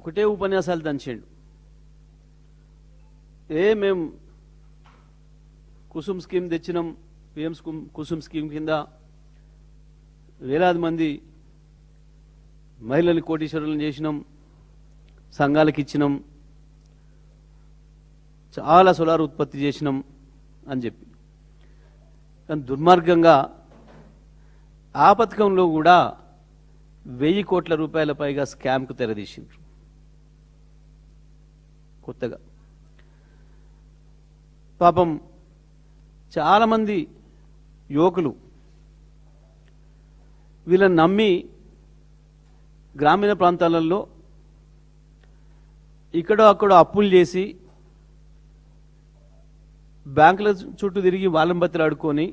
ఒకటే ఉపన్యాసాలు దంచేయండు. మేము కుసుమ్ స్కీమ్ తెచ్చినాం, పిఎం కుసుమ్ స్కీమ్ కింద వేలాది మంది మహిళల్ని కోటీశ్వరులను చేసినాం, సంఘాలకు ఇచ్చినాం, చాలా సోలార్ ఉత్పత్తి చేసినాం అని చెప్పి. కానీ దుర్మార్గంగా ఆ పథకంలో కూడా 1000 కోట్ల రూపాయల పైగా స్కామ్కు తెరదీసిండ్రు. కొత్తగా పాపం చాలామంది యువకులు వీళ్ళని నమ్మి గ్రామీణ ప్రాంతాలలో ఇక్కడో అక్కడో అప్పులు చేసి బ్యాంకుల చుట్టూ తిరిగి వాళ్ళం బతిలు ఆడుకొని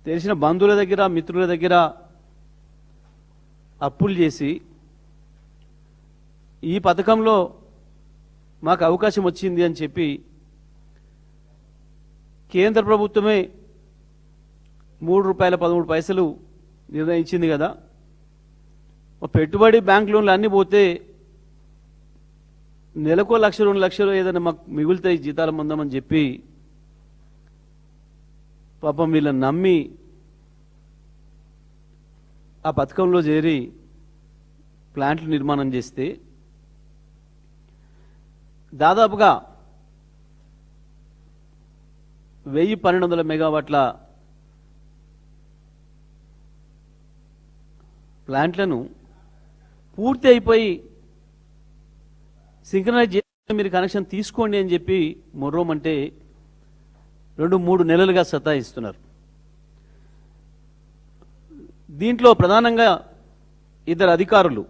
తెలిసిన బంధువుల దగ్గర మిత్రుల దగ్గర అప్పులు చేసి ఈ పథకంలో మాకు అవకాశం వచ్చింది అని చెప్పి కేంద్ర ప్రభుత్వమే ₹3.13 నిర్ణయించింది కదా. పెట్టుబడి బ్యాంక్ లోన్లు అన్నీ పోతే నెలకో 1,00,000 2 లక్షలు ఏదైనా మాకు మిగులుతాయి జీతాల మందమని చెప్పి పాపం వీళ్ళని నమ్మి ఆ పథకంలో చేరి ప్లాంట్లు నిర్మాణం చేస్తే దాదాపుగా 1,1200 మెగావాట్ల ప్లాంట్లను పూర్తి అయిపోయి సింక్రనైజ్ చేసి మీరు కనెక్షన్ తీసుకోండి అని చెప్పి మొర్రోమంటే 2-3 నెలలుగా సతాయిస్తున్నారు. దీంట్లో ప్రధానంగా 2 అధికారులు,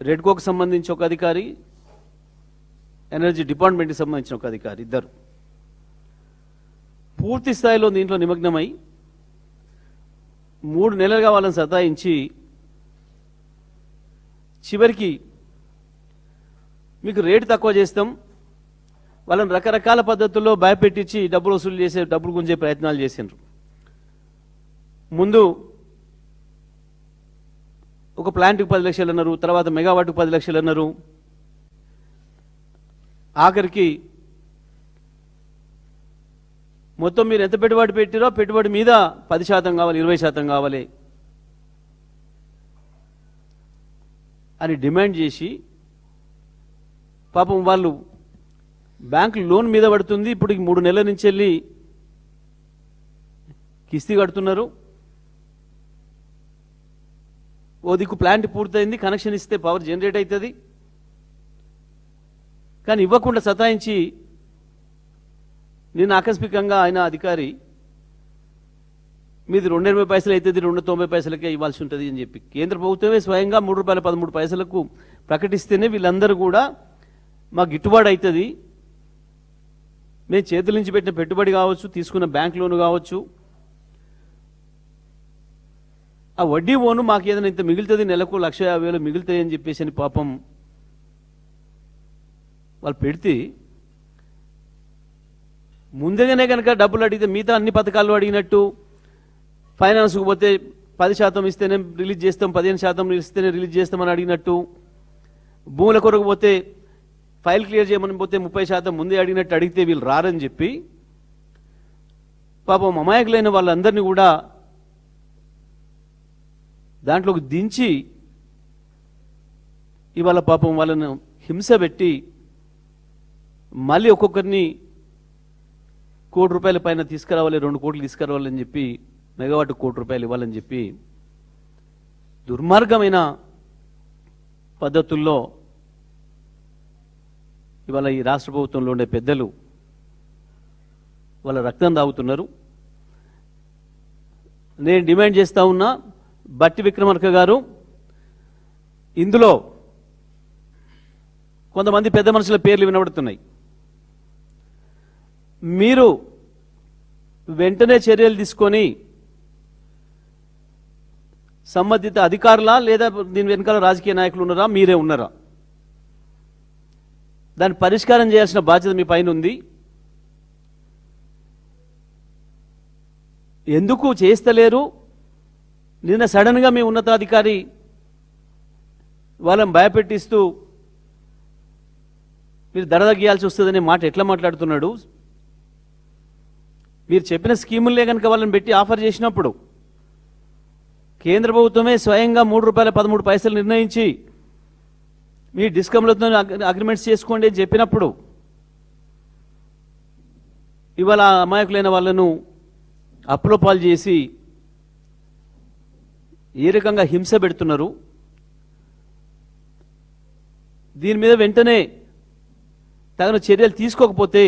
రెడ్కోకు సంబంధించి ఒక అధికారి, ఎనర్జీ డిపార్ట్మెంట్కి సంబంధించిన ఒక అధికారి, ఇద్దరు పూర్తి స్థాయిలో దీంట్లో నిమగ్నమై 3 నెలలుగా వాళ్ళని సతాయించి చివరికి మీకు రేటు తక్కువ చేస్తాం, వాళ్ళని రకరకాల పద్ధతుల్లో భయపెట్టించి డబ్బులు వసూలు చేసే, డబ్బులు గుంజే ప్రయత్నాలు చేసిండ్రు. ముందు ఒక ప్లాంట్కి 10 లక్షలు అన్నారు, తర్వాత మెగావాట్కి 10 లక్షలు అన్నారు, ఆఖరికి మొత్తం మీరు ఎంత పెట్టుబడి పెట్టిరో పెట్టుబడి మీద 10% కావాలి, 20% కావాలి అని డిమాండ్ చేసి పాపం వాళ్ళు బ్యాంకు లోన్ మీద పడుతుంది. ఇప్పుడు 3 నెలల నుంచి వెళ్ళి కిస్తీ కడుతున్నారు. ఓ దిక్కు ప్లాంట్ పూర్తయింది, కనెక్షన్ ఇస్తే పవర్ జనరేట్ అవుతుంది, కానీ ఇవ్వకుండా సతాయించి నిన్న ఆకస్మికంగా ఆయన అధికారి మీది 2.80 పైసలు అవుతుంది, 2.90 పైసలకే ఇవ్వాల్సి ఉంటుంది అని చెప్పి కేంద్ర ప్రభుత్వమే స్వయంగా ₹3.13 ప్రకటిస్తేనే వీళ్ళందరూ కూడా మాకు గిట్టుబాటు అవుతుంది, మేము చేతుల నుంచి పెట్టిన పెట్టుబడి కావచ్చు, తీసుకున్న బ్యాంక్ లోను కావచ్చు, ఆ వడ్డీ ఓను మాకు ఏదైనా ఇంత మిగులుతుంది, నెలకు 1,50,000 మిగులుతాయి అని చెప్పేసి అని పాపం వాళ్ళు పెడితే ముందుగానే కనుక డబ్బులు అడిగితే మిగతా అన్ని పథకాలు అడిగినట్టు ఫైనాన్స్కు పోతే 10% ఇస్తేనే రిలీజ్ చేస్తాం, 15% ఇస్తేనే రిలీజ్ చేస్తామని అడిగినట్టు, భూముల కొరకు పోతే ఫైల్ క్లియర్ చేయమని పోతే 30% ముందే అడిగినట్టు అడిగితే వీళ్ళు రారని చెప్పి పాపం అమాయకులైన వాళ్ళందరినీ కూడా దాంట్లోకి దించి ఇవాళ పాపం వాళ్ళను హింస పెట్టి మళ్ళీ ఒక్కొక్కరిని ₹1 కోటి పైన తీసుకురావాలి, 2 కోట్లు తీసుకురావాలని చెప్పి మెగావాట్ ₹1 కోటి ఇవ్వాలని చెప్పి దుర్మార్గమైన పద్ధతుల్లో ఇవాళ ఈ రాష్ట్ర ప్రభుత్వంలో ఉండే పెద్దలు వాళ్ళ రక్తం తాగుతున్నారు. నేను డిమాండ్ చేస్తా ఉన్నా, బట్టి విక్రమార్క గారు, ఇందులో కొంతమంది పెద్ద మనుషుల పేర్లు వినబడుతున్నాయి, మీరు వెంటనే చర్యలు తీసుకొని సంబంధిత అధికారులా లేదా దీని వెనకాల రాజకీయ నాయకులు ఉన్నారా, మీరే ఉన్నారా, దాన్ని పరిష్కారం చేయాల్సిన బాధ్యత మీ పైన ఉంది. ఎందుకు చేస్తలేరు? నిన్న సడన్గా మీ ఉన్నతాధికారి వాళ్ళని భయపెట్టిస్తూ మీరు ధర తగ్గియాల్సి వస్తుందనే మాట ఎట్లా మాట్లాడుతున్నాడు? మీరు చెప్పిన స్కీములే కనుక వాళ్ళని పెట్టి ఆఫర్ చేసినప్పుడు కేంద్ర ప్రభుత్వమే స్వయంగా ₹3.13 నిర్ణయించి మీ డిస్కమ్లతో అగ్రిమెంట్స్ చేసుకోండి అని చెప్పినప్పుడు ఇవాళ అమాయకులైన వాళ్ళను అప్పుల పాలు చేసి ఏ రకంగా హింస పెడుతున్నారు? దీని మీద వెంటనే తగిన చర్యలు తీసుకోకపోతే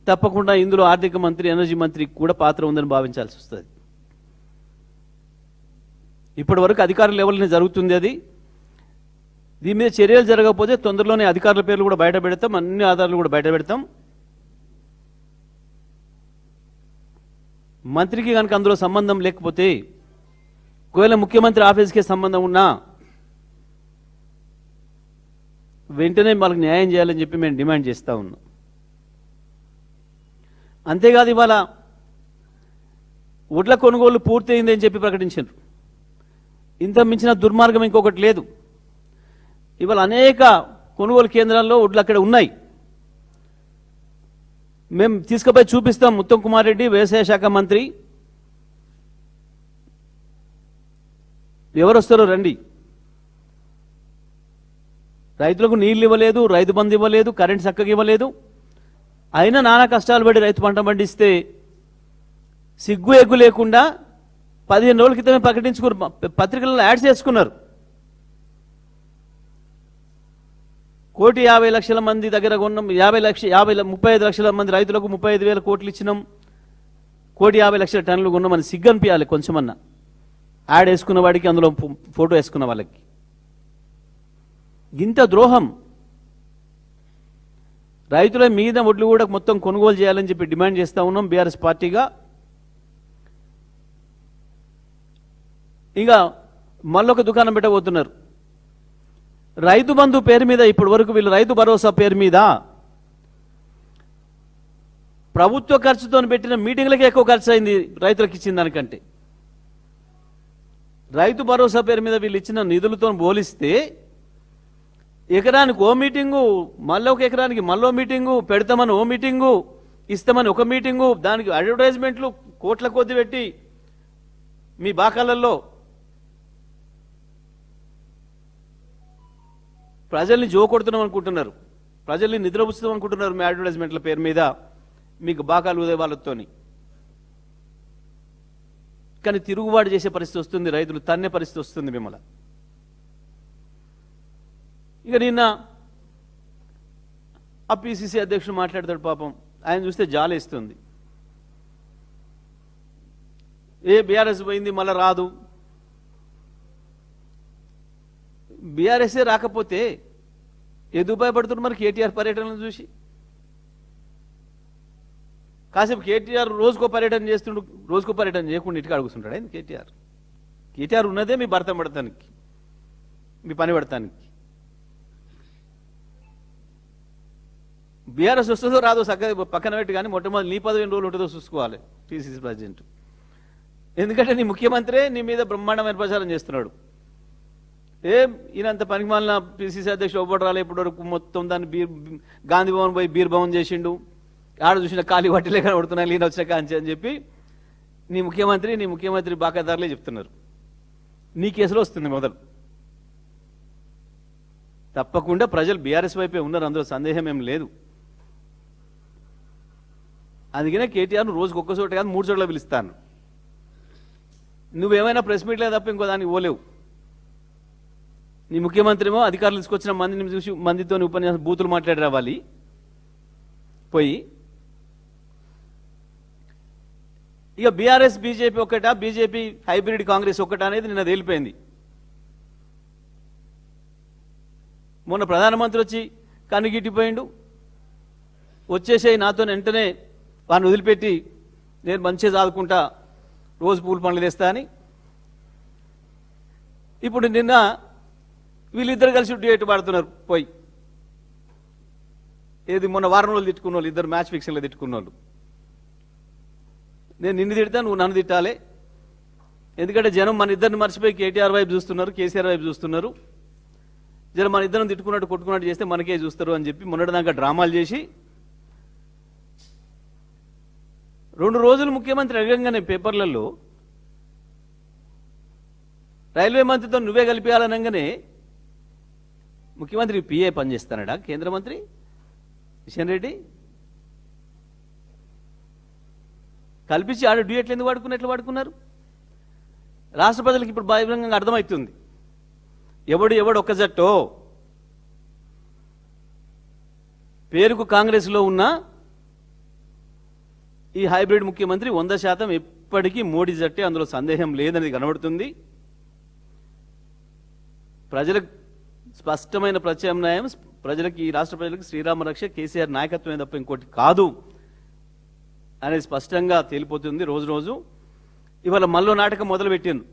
తప్పకుండా ఇందులో ఆర్థిక మంత్రి, ఎనర్జీ మంత్రి కూడా పాత్ర ఉందని భావించాల్సి వస్తుంది. ఇప్పటి వరకు అధికారుల లెవెల్ని జరుగుతుంది అది. దీని మీద చర్యలు జరగకపోతే తొందరలోనే అధికారుల పేర్లు కూడా బయట పెడతాం, అన్ని ఆధారాలు కూడా బయట పెడతాం. మంత్రికి కనుక అందులో సంబంధం లేకపోతే, ఒకవేళ ముఖ్యమంత్రి ఆఫీస్కే సంబంధం ఉన్నా వెంటనే వాళ్ళకి న్యాయం చేయాలని చెప్పి మేము డిమాండ్ చేస్తూ ఉన్నాం. అంతేకాదు ఇవాళ వడ్ల కొనుగోలు పూర్తయింది అని చెప్పి ప్రకటించారు. ఇంత మించిన దుర్మార్గం ఇంకొకటి లేదు. ఇవాళ అనేక కొనుగోలు కేంద్రాల్లో వడ్లు అక్కడ ఉన్నాయి. మేము తీసుకుపోయి చూపిస్తాం. ఉత్తమ్ కుమార్ రెడ్డి వ్యవసాయ శాఖ మంత్రి, ఎవరు వస్తారో రండి. రైతులకు నీళ్ళు ఇవ్వలేదు, రైతు బంధు ఇవ్వలేదు, కరెంట్ చక్కగా ఇవ్వలేదు. అయినా నానా కష్టాలు పడి రైతు పంట పండిస్తే సిగ్గు ఎగ్గు లేకుండా 15 రోజుల క్రితమే ప్రకటించుకున్నారు, పత్రికలలో యాడ్ చేసుకున్నారు. 1,50,00,000 మంది దగ్గర కొన్నాం, 35 లక్షల మంది రైతులకు 35,000 కోట్లు ఇచ్చినాం, 1,50,00,000 టన్నులు కొన్నామని సిగ్గు అనిపించాలి కొంచెమన్నా. యాడ్ వేసుకున్న వాడికి, అందులో ఫోటో వేసుకున్న వాళ్ళకి ఇంత ద్రోహం. రైతుల మీద వడ్లు కూడా మొత్తం కొనుగోలు చేయాలని చెప్పి డిమాండ్ చేస్తూ ఉన్నాం బీఆర్ఎస్ పార్టీగా. ఇంకా మళ్ళొక దుకాణం పెట్టబోతున్నారు. రైతు బంధు పేరు మీద ఇప్పటి వరకు వీళ్ళు రైతు భరోసా పేరు మీద ప్రభుత్వ ఖర్చుతో పెట్టిన మీటింగ్లకే ఎక్కువ ఖర్చు అయింది రైతులకు ఇచ్చిన దానికంటే. రైతు భరోసా పేరు మీద వీళ్ళు ఇచ్చిన నిధులతో పోలిస్తే ఎకరానికి ఓ మీటింగు, మళ్ళీ ఒక ఎకరానికి మళ్ళీ మీటింగు, పెడతామని ఓ మీటింగు, ఇస్తామని ఒక మీటింగు, దానికి అడ్వర్టైజ్మెంట్లు కోట్ల కొద్ది పెట్టి మీ బాకాలలో ప్రజల్ని జోకొడుతున్నాం అనుకుంటున్నారు, ప్రజల్ని నిద్రపుచ్చుతాం అనుకుంటున్నారు మీ అడ్వర్టైజ్మెంట్ల పేరు మీద మీకు బాకాలు ఉదే వాళ్ళతోని. కానీ తిరుగుబాటు చేసే పరిస్థితి వస్తుంది, రైతులు తన్నే పరిస్థితి వస్తుంది మిమ్మల్ని. ఇక నిన్న ఆ పిసిసి అధ్యక్షుడు మాట్లాడతాడు, పాపం ఆయన చూస్తే జాలేస్తుంది. బీఆర్ఎస్ పోయింది మళ్ళీ రాదు, బీఆర్ఎస్ఏ రాకపోతే ఎందుకు భయపడుతున్నారు మరి కేటీఆర్ పర్యటనలు చూసి? కాసేపు కేటీఆర్ రోజుకో పర్యటన చేస్తుండు, రోజుకో పర్యటన చేయకుండా ఇటుక అడుగుతుంటాడు ఆయన. కేటీఆర్ ఉన్నదే మీ భర్త పడటానికి, మీ పని పడటానికి. బీఆర్ఎస్ వస్తుందో రాదో చక్కగా పక్కన పెట్టి, కానీ మొట్టమొదటి నీ పదవి ఎన్ని రోజులు ఉంటుందో చూసుకోవాలి పిసిసి ప్రెసిడెంట్. ఎందుకంటే నీ ముఖ్యమంత్రి నీ మీద బ్రహ్మాండమైన ప్రచారం చేస్తున్నాడు. ఈయనంత పనికి మాలిన పిసిసి అధ్యక్షుడు ఒవ్వడు రాలే ఇప్పటి వరకు, మొత్తం దాన్ని గాంధీ భవన్ పోయి బీర్ భవన్ చేసిండు, ఆడ చూసిన ఖాళీ వట్టిలే కనబడుతున్నాయి ఈయన వచ్చిన కాంచి అని చెప్పి నీ ముఖ్యమంత్రి బాకాదారులే చెప్తున్నారు. నీ కేసులో వస్తుంది మొదలు. తప్పకుండా ప్రజలు బీఆర్ఎస్ వైపే ఉన్నారు, అందులో సందేహం ఏం లేదు. అందుకనే కేటీఆర్ను రోజుకు ఒక్క చోట కాదు 3 చోట్ల పిలుస్తాను. నువ్వేమైనా ప్రెస్ మీట్లే తప్ప ఇంకో దానికి పోలేవు. నీ ముఖ్యమంత్రి ఏమో అధికారులు తీసుకొచ్చిన మందిని చూసి మందితో ఉపన్యాసం బూతులు మాట్లాడి రావాలి పోయి. ఇక బీఆర్ఎస్ బీజేపీ ఒక్కటా, బీజేపీ హైబ్రిడ్ కాంగ్రెస్ ఒక్కటా అనేది నిన్న తేలిపోయింది. మొన్న ప్రధానమంత్రి వచ్చి కన్నుగిట్టిపోయిండు, వచ్చేసేయి నాతో వెంటనే వాడిని వదిలిపెట్టి నేను మంచిగా చదువుకుంటా, రోజు పూల పండ్లు తెస్తా అని. ఇప్పుడు నిన్న వీళ్ళిద్దరు కలిసి డ్యూయట్ పాడుతున్నారు పోయి. ఏది మొన్న వారం రోజులు తిట్టుకున్న వాళ్ళు, ఇద్దరు మ్యాచ్ ఫిక్సింగ్లో తిట్టుకున్న వాళ్ళు. నేను నిన్ను తిడతా, నువ్వు నన్ను తిట్టాలి, ఎందుకంటే జనం మన ఇద్దరిని మర్చిపోయి కేటీఆర్ వైపు చూస్తున్నారు, కేసీఆర్ వైపు చూస్తున్నారు. జనం మన ఇద్దరం తిట్టుకున్నట్టు కొట్టుకున్నట్టు చేస్తే మనకే చూస్తారు అని చెప్పి మొన్నటిదాకా డ్రామాలు చేసి 2 రోజులు ముఖ్యమంత్రి అడగంగానే పేపర్లలో రైల్వే మంత్రితో నువ్వే కలిపేయాలనగానే ముఖ్యమంత్రి పిఏ పనిచేస్తానడా కేంద్ర మంత్రి కిషన్ రెడ్డి? కల్పించి ఆడ డ్యూయట్లు ఎందుకు వాడుకున్నట్లు వాడుకున్నారు? రాష్ట్ర ప్రజలకు ఇప్పుడు బహిరంగంగా అర్థమవుతుంది ఎవడు ఒక్క జట్టో. పేరుకు కాంగ్రెస్లో ఉన్న ఈ హైబ్రిడ్ ముఖ్యమంత్రి 100% ఎప్పటికీ మోడీ జట్టే, అందులో సందేహం లేదనేది కనబడుతుంది. ప్రజలకు స్పష్టమైన ప్రత్యామ్నాయం, ప్రజలకు ఈ రాష్ట్ర ప్రజలకు శ్రీరామ రక్ష కేసీఆర్ నాయకత్వమే తప్ప ఇంకోటి కాదు అనేది స్పష్టంగా తేలిపోతుంది రోజు రోజు. ఇవాళ మల్లో నాటకం మొదలుపెట్టింది.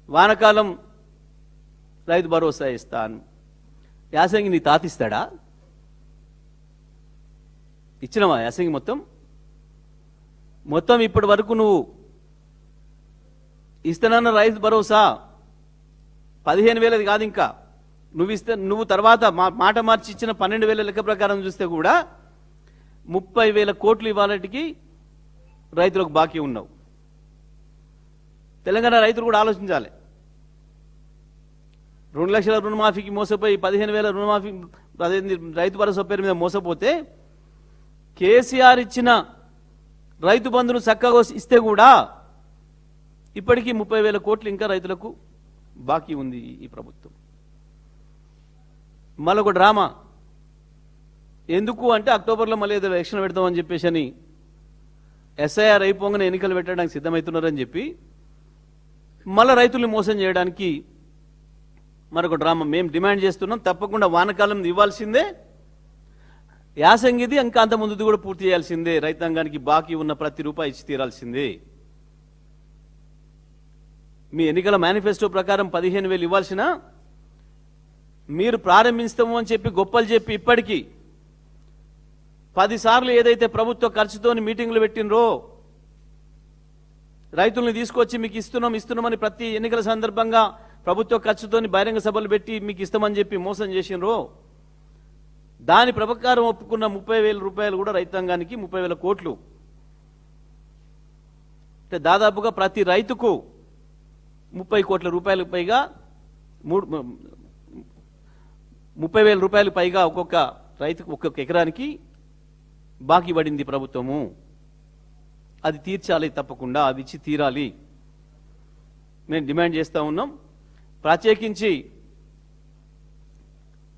వానకాలం రైతు భరోసా ఇస్తాను, యాసంగి నీ తాతిస్తాడా? ఇచ్చినవా యాసంగి మొత్తం ఇప్పటి వరకు నువ్వు ఇస్తానన్న రైతు భరోసా 15,000 కాదు, ఇంకా నువ్వు తర్వాత మాట మార్చి ఇచ్చిన 12,000 లెక్క ప్రకారం చూస్తే కూడా 30,000 కోట్లు ఇవాళకి రైతులకు బాకీ ఉన్నావు. తెలంగాణ రైతులు కూడా ఆలోచించాలి. 2 లక్షల రుణమాఫీకి మోసపోయి 15,000 రుణమాఫీ రైతు భరోసా పేరు మీద మోసపోతే కేసీఆర్ ఇచ్చిన రైతు బంధును చక్కగా ఇస్తే కూడా ఇప్పటికీ 30,000 కోట్లు ఇంకా రైతులకు బాకీ ఉంది ఈ ప్రభుత్వం. మరొక డ్రామా ఎందుకు అంటే అక్టోబర్లో మళ్ళీ ఏదో ఎలక్షన్ పెడతామని చెప్పేసి అని ఎస్ఐఆర్ అయిపోగానే ఎన్నికలు పెట్టడానికి సిద్ధమవుతున్నారని చెప్పి మళ్ళీ రైతుల్ని మోసం చేయడానికి మరొక డ్రామా. మేము డిమాండ్ చేస్తున్నాం, తప్పకుండా వానకాలం ఇవ్వాల్సిందే, యాసంగిది ఇంకా అంత ముందుది కూడా పూర్తి చేయాల్సిందే, రైతాంగానికి బాకీ ఉన్న ప్రతి రూపాయి ఇచ్చి తీరాల్సిందే. మీ ఎన్నికల మేనిఫెస్టో ప్రకారం 15,000 ఇవ్వాల్సిన మీరు ప్రారంభిస్తాము అని చెప్పి గొప్పలు చెప్పి ఇప్పటికీ 10 సార్లు ఏదైతే ప్రభుత్వ ఖర్చుతోని మీటింగులు పెట్టినరో, రైతుల్ని తీసుకొచ్చి మీకు ఇస్తున్నామని ప్రతి ఎన్నికల సందర్భంగా ప్రభుత్వ ఖర్చుతోని బహిరంగ సభలు పెట్టి మీకు ఇస్తామని చెప్పి మోసం చేసినరో, దాని ప్రకారం ఒప్పుకున్న 30,000 రూపాయలు కూడా రైతాంగానికి 30,000 కోట్లు అంటే దాదాపుగా ప్రతి రైతుకు 30 కోట్ల రూపాయలకు పైగా 30,000 రూపాయలు పైగా ఒక్కొక్క రైతుకు ఒక్కొక్క ఎకరానికి బాకీ పడింది ప్రభుత్వము. అది తీర్చాలి, తప్పకుండా అది ఇచ్చి తీరాలి. మేము డిమాండ్ చేస్తూ ఉన్నాం. ప్రత్యేకించి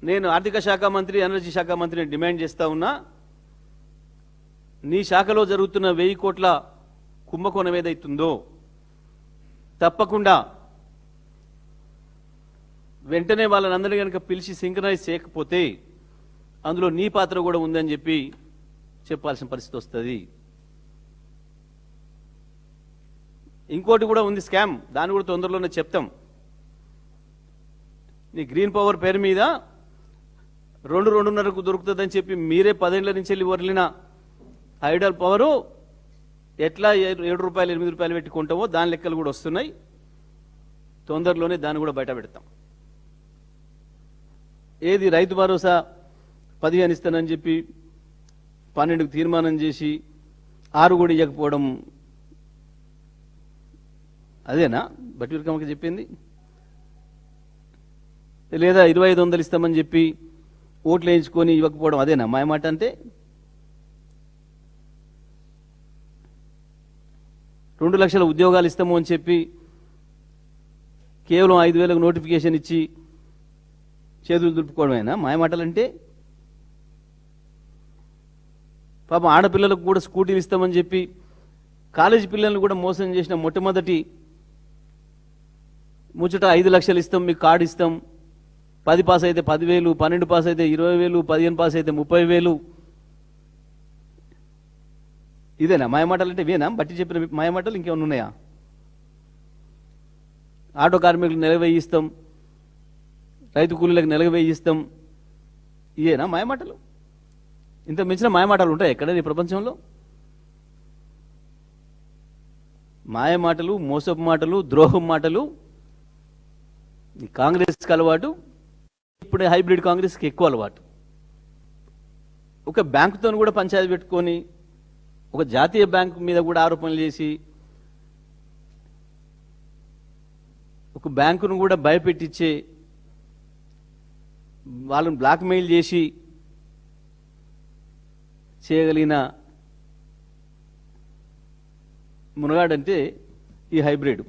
నేను ఆర్థిక శాఖ మంత్రి, ఎనర్జీ శాఖ మంత్రిని డిమాండ్ చేస్తూ ఉన్నా, నీ శాఖలో జరుగుతున్న 1000 కోట్ల కుంభకోణం ఏదైతుందో తప్పకుండా వెంటనే వాళ్ళని అందరినీ కనుక పిలిచి సింక్రనైజ్ చేయకపోతే అందులో నీ పాత్ర కూడా ఉందని చెప్పి చెప్పాల్సిన పరిస్థితి వస్తుంది. ఇంకోటి కూడా ఉంది స్కామ్, దాన్ని కూడా తొందరలోనే చెప్తాం. నీ గ్రీన్ పవర్ పేరు మీద 2-2.5కు దొరుకుతుందని చెప్పి మీరే 10 ఏళ్ల నుంచి వెళ్ళి వదిలిన హైడల్ పవరు ఎట్లా 7 రూపాయలు 8 రూపాయలు పెట్టుకుంటామో దాని లెక్కలు కూడా వస్తున్నాయి. తొందరలోనే దాన్ని కూడా బయట పెడతాం. ఏది రైతు భరోసా 15 ఇస్తానని చెప్పి 12కు తీర్మానం చేసి 6 కూడా ఇవ్వకపోవడం అదేనా బట్టి విక్రమకి చెప్పింది? లేదా 2,500 ఇస్తామని చెప్పి ఓట్లు వేయించుకొని ఇవ్వకపోవడం అదేనా మాయమాట? అంటే 2 లక్షల ఉద్యోగాలు ఇస్తాము అని చెప్పి కేవలం 5,000కు నోటిఫికేషన్ ఇచ్చి చేతులు దులుపుకోవడమేనా మాయమాటలంటే? పాపం ఆడపిల్లలకు కూడా స్కూటీలు ఇస్తామని చెప్పి కాలేజీ పిల్లలను కూడా మోసం చేసిన మొట్టమొదటి ముచ్చట 5 లక్షలు ఇస్తాం, మీకు కార్డు ఇస్తాం, 10 పాస్ అయితే 10,000, 12 పాస్ అయితే 20,000, 15 పాస్ అయితే 30,000. ఇదేనా మాయమాటలు? అంటే ఇవేనా బట్టి చెప్పిన మాయమాటలు? ఇంకేమైనా ఉన్నాయా? ఆటో కార్మికులకు నెలకు 1000 ఇస్తాం, రైతు కూలీలకు నెలకు 1000 ఇస్తాం, ఇవేనా మాయమాటలు? ఇంత మించిన మాయమాటలు ఉంటాయి ఎక్కడ ఈ ప్రపంచంలో? మాయ మాటలు, మోసపు మాటలు, ద్రోహం మాటలు ఈ కాంగ్రెస్కి అలవాటు. ఇప్పుడే హైబ్రిడ్ కాంగ్రెస్కి ఎక్కువ అలవాటు. ఒక బ్యాంకుతో కూడా పంచాయతీ పెట్టుకొని ఒక జాతీయ బ్యాంకు మీద కూడా ఆరోపణలు చేసి ఒక బ్యాంకును కూడా భయపెట్టించే వాళ్ళని బ్లాక్మెయిల్ చేసి చేయగలిగిన మునగాడంటే ఈ హైబ్రిడ్.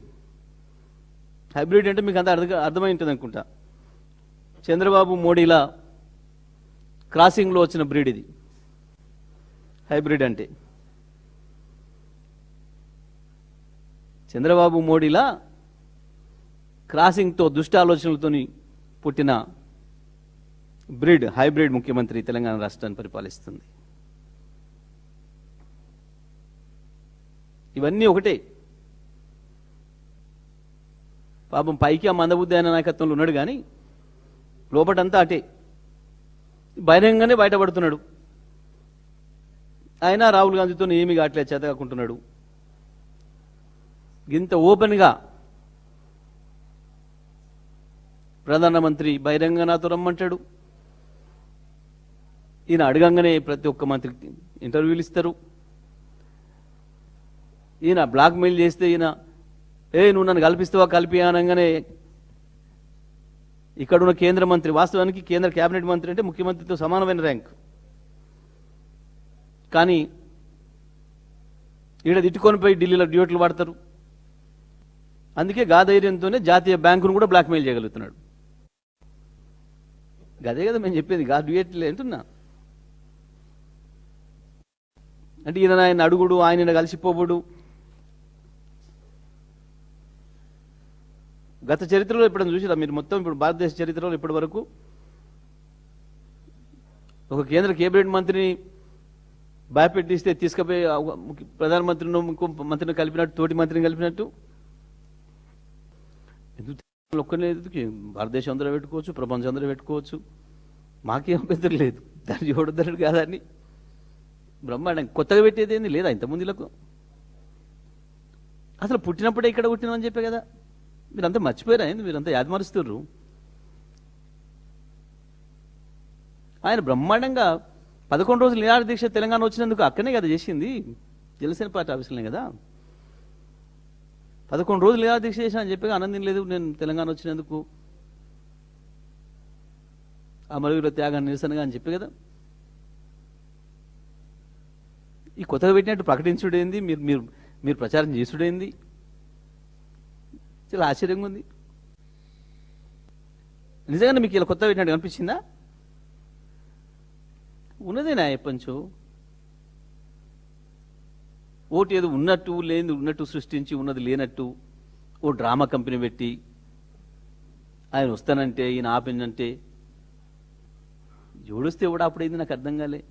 హైబ్రిడ్ అంటే మీకు అంత అర్థమై ఉంటుంది అనుకుంటా. చంద్రబాబు మోడీల క్రాసింగ్లో వచ్చిన బ్రీడ్ ఇది హైబ్రిడ్ అంటే. చంద్రబాబు మోడీల క్రాసింగ్తో దుష్ట ఆలోచనలతో పుట్టిన బ్రీడ్ హైబ్రిడ్ ముఖ్యమంత్రి తెలంగాణ రాష్ట్రాన్ని పరిపాలిస్తుంది. ఇవన్నీ ఒకటే. పాపం పైకి ఆ మందబుద్ధి అయిన నాయకత్వంలో ఉన్నాడు కానీ లోపటంతా అటే. బహిరంగానే బయటపడుతున్నాడు. అయినా రాహుల్ గాంధీతో ఏమీ కావట్లేదు, చేతకాకుంటున్నాడు. ఇంత ఓపెన్గా ప్రధానమంత్రి బహిరంగ నాతో రమ్మంటాడు. ఈయన అడగంగానే ప్రతి ఒక్క మంత్రికి ఇంటర్వ్యూలు ఇస్తారు. ఈయన బ్లాక్మెయిల్ చేస్తే ఈయన నువ్వు నన్ను కల్పిస్తావా కలిపి అనగానే ఇక్కడున్న కేంద్ర మంత్రి, వాస్తవానికి కేంద్ర కేబినెట్ మంత్రి అంటే ముఖ్యమంత్రితో సమానమైన ర్యాంక్, కానీ ఈడ తిట్టుకొని పోయి ఢిల్లీలో డ్యూట్లు వాడతారు. అందుకే ధైర్యంతోనే జాతీయ బ్యాంకును కూడా బ్లాక్మెయిల్ చేయగలుగుతున్నాడు. అదే కదా మేము చెప్పేది, డ్యూయట్లు అంటున్నా. అంటే ఈయన ఆయన అడుగుడు, ఆయన కలిసిపోబుడు. గత చరిత్రలో ఎప్పుడైనా చూసిరా మీరు? మొత్తం ఇప్పుడు భారతదేశ చరిత్రలో ఇప్పటి వరకు ఒక కేంద్ర కేబినెట్ మంత్రిని భయపెట్టిస్తే తీసుకుపోయి ప్రధానమంత్రిని ఇంకో మంత్రిని కలిపినట్టు, తోటి మంత్రిని కలిపినట్టు ఎందుకు ఒక్కనే భారతదేశం అందరూ పెట్టుకోవచ్చు, ప్రపంచం అందరూ పెట్టుకోవచ్చు, మాకేం అభ్యంతరం లేదు. దాన్ని చూడొద్దన్నాడు కాదని బ్రహ్మాండం. కొత్తగా పెట్టేది ఏంది లేదా ఇంతమందిలకు? అసలు పుట్టినప్పుడే ఇక్కడ పుట్టినామని చెప్పే కదా. మీరంతా మర్చిపోయారా ఏంది? మీరంతా యాదమరుస్తుర్రు. ఆయన బ్రహ్మాండంగా 11 రోజులు నిరాహార దీక్ష తెలంగాణ వచ్చినందుకు అక్కడనే కదా చేసింది, జనసేన పార్టీ ఆఫీసులనే కదా. 11 రోజులు నిరాహార దీక్ష చేసిన అని చెప్పి ఆనందం లేదు నేను తెలంగాణ వచ్చినందుకు, అమరవీరుల త్యాగాన్ని నిరసనగా అని చెప్పి కదా. ఈ కొత్తగా పెట్టినట్టు ప్రకటించుడేంది, మీరు మీరు మీరు ప్రచారం చేసుడేంది? చాలా ఆశ్చర్యంగా ఉంది. నిజంగానే మీకు ఇలా కొత్తగా పెట్టినట్టు అనిపించిందా? ఉన్నదేనా ఎప్పంచో ఓటు ఏదో ఉన్నట్టు లేని ఉన్నట్టు సృష్టించి ఉన్నది లేనట్టు ఓ డ్రామా కంపెనీ పెట్టి ఆయన వస్తానంటే ఈయన ఆపినంటే జోడిస్తే కూడా అప్పుడైంది నాకు అర్థం కాలే.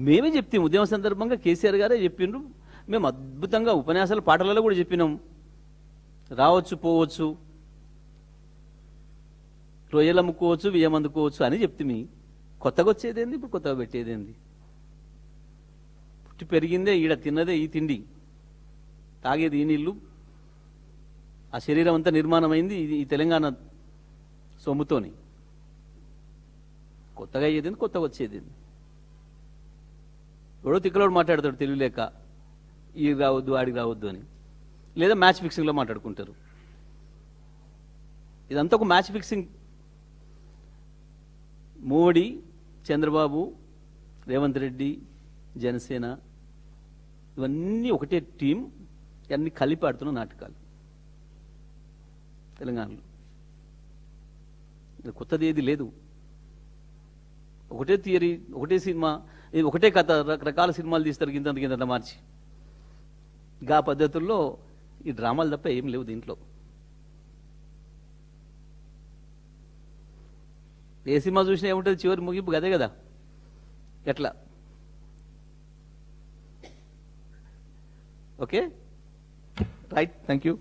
మేమే చెప్తాం ఉద్యమ సందర్భంగా, కేసీఆర్ గారే చెప్పిండ్రు. మేము అద్భుతంగా ఉపన్యాసాలు పాటలలో కూడా చెప్పినాం, రావచ్చు పోవచ్చు, రొయ్యలు అమ్ముకోవచ్చు, బియ్యం అందుకోవచ్చు అని చెప్తే కొత్తగా వచ్చేదేంది, ఇప్పుడు కొత్తగా పెట్టేదేంది? పుట్టి పెరిగిందే ఈడ, తిన్నదే ఈ తిండి, తాగేది ఈ నీళ్లు, ఆ శరీరం అంతా నిర్మాణమైంది ఈ తెలంగాణ సొమ్ముతోని. కొత్తగా అయ్యేదేంది, కొత్తగా వచ్చేదేంది? ఎవడో తిక్కలోడు మాట్లాడతాడు తెలియలేక, ఈ రావద్దు ఆడికి రావద్దు అని, లేదా మ్యాచ్ ఫిక్సింగ్లో మాట్లాడుకుంటారు. ఇదంతా ఒక మ్యాచ్ ఫిక్సింగ్. మోడీ, చంద్రబాబు, రేవంత్ రెడ్డి, జనసేన ఇవన్నీ ఒకటే టీం, అన్ని కలిపి ఆడుతున్న నాటకాలు తెలంగాణలో. కొత్తది ఏది లేదు. ఒకటే థియరీ, ఒకటే సినిమా, ఒకటే కథ, రకరకాల సినిమాలు తీస్తారు గింత మార్చి. గా పద్ధతుల్లో ఈ డ్రామాలు తప్ప ఏం లేవు దీంట్లో. ఏ సినిమా చూసినా ఏముంటుంది, చివరి ముగింపు అదే కదా. ఎట్లా? Okay, right, thank you.